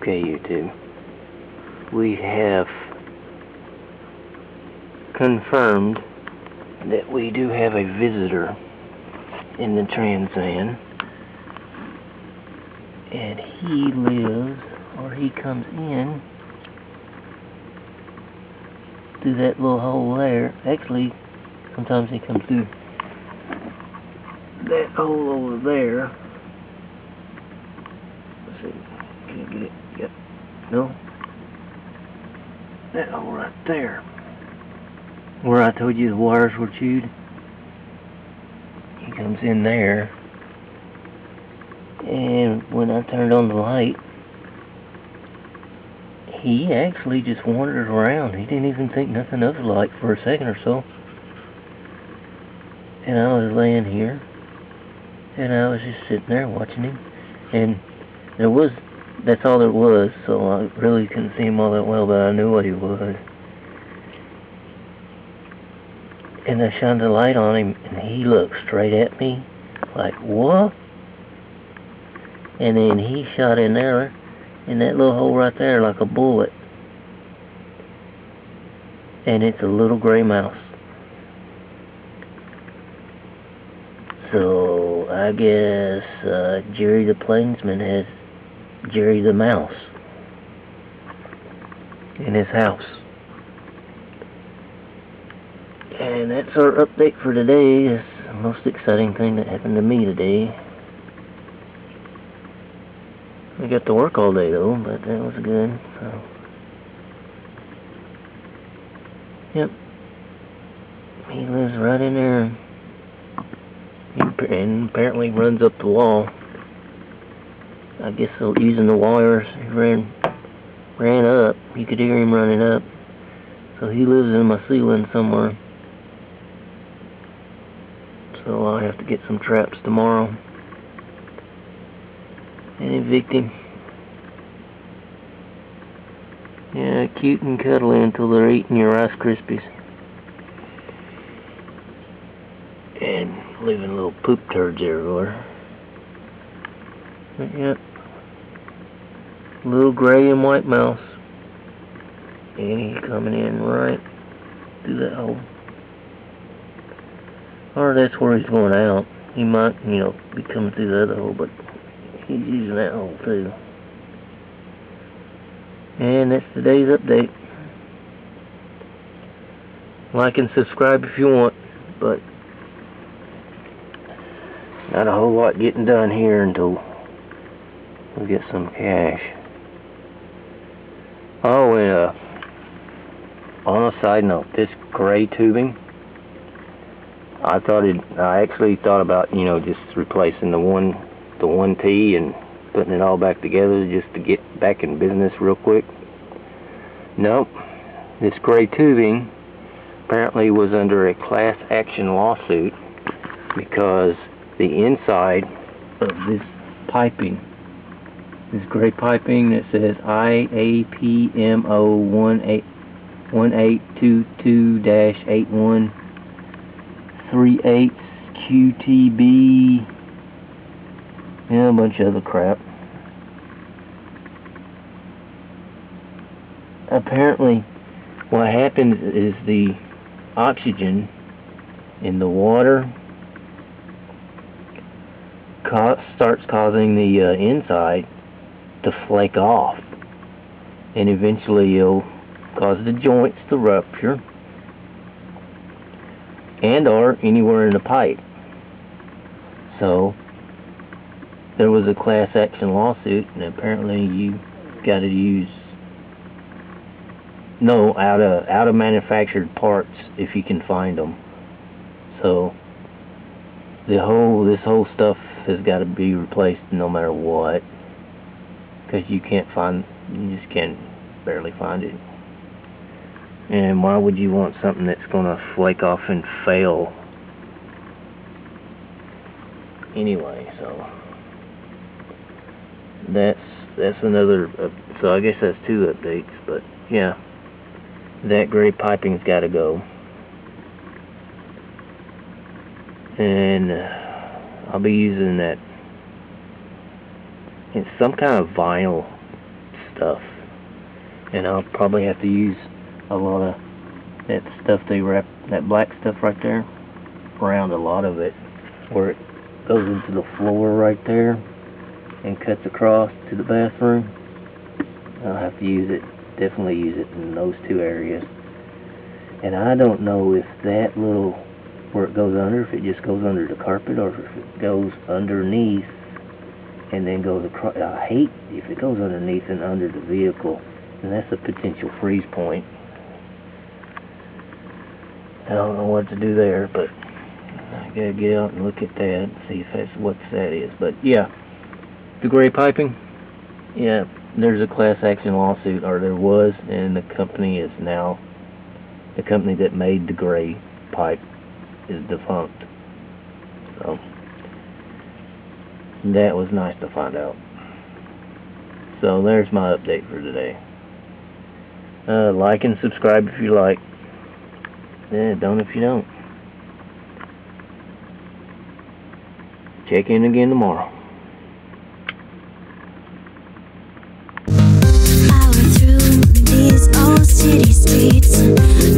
Okay, YouTube. We have confirmed that we do have a visitor in the trans van. And he lives, or he comes in through that little hole there. Actually, sometimes he comes through that hole over there. Let's see, can I get it? Yep. No? That hole right there. Where I told you the wires were chewed. He comes in there. And when I turned on the light, he actually just wandered around. He didn't even think nothing of the light for a second or so. And I was laying here, and I was just sitting there watching him. And that's all there was, so I really couldn't see him all that well, but I knew what he was. And I shined the light on him, and he looked straight at me, like, what? And then he shot in there, in that little hole right there, like a bullet. And it's a little gray mouse. So, I guess Jerry the Plainsman has Jerry the Mouse in his house. And that's our update for today. It's the most exciting thing that happened to me today. I got to work all day though, but that was good. So, yep. He lives right in there. And apparently runs up the wall. I guess using the wires, he ran up. You could hear him running up. So he lives in my ceiling somewhere. So I'll have to get some traps tomorrow and evict him. Yeah, cute and cuddly until they're eating your Rice Krispies. And leaving little poop turds everywhere. But yep. Little gray and white mouse. And he's coming in right through that hole. Or that's where he's going out. He might, be coming through the other hole, but he's using that hole too. And that's today's update. Like and subscribe if you want, but not a whole lot getting done here until we get some cash. Oh, and on a side note, this gray tubing, I actually thought about, just replacing the one T and putting it all back together just to get back in business real quick. Nope. This gray tubing apparently was under a class action lawsuit because the inside of this piping, this gray piping that says IAPMO 1822-8138 QTB, and a bunch of other crap. Apparently, what happens is the oxygen in the water starts causing the inside to flake off, and eventually it'll cause the joints to rupture and or anywhere in the pipe. So there was a class action lawsuit, and apparently you got to use out of manufactured parts if you can find them. So this whole stuff has got to be replaced no matter what, because you just can't barely find it. And why would you want something that's gonna flake off and fail anyway? So that's another. So I guess that's 2 updates. But yeah, that gray piping's got to go, and I'll be using that. It's some kind of vinyl stuff. And I'll probably have to use a lot of that stuff they wrap, that black stuff right there, around a lot of it, where it goes into the floor right there and cuts across to the bathroom. I'll have to use it, definitely use it in those two areas. And I don't know if that little, where it goes under, if it just goes under the carpet or if it goes underneath and then goes across. I hate if it goes underneath and under the vehicle, and that's a potential freeze point. I don't know what to do there, but I gotta get out and look at that and see if that's what that is. But yeah, the gray piping, yeah, there's a class action lawsuit, or there was, and the company is now, the company that made the gray pipe is defunct. So that was nice to find out. So there's my update for today. Like and subscribe if you like. Don't if you don't. Check in again tomorrow. Power through these old city streets.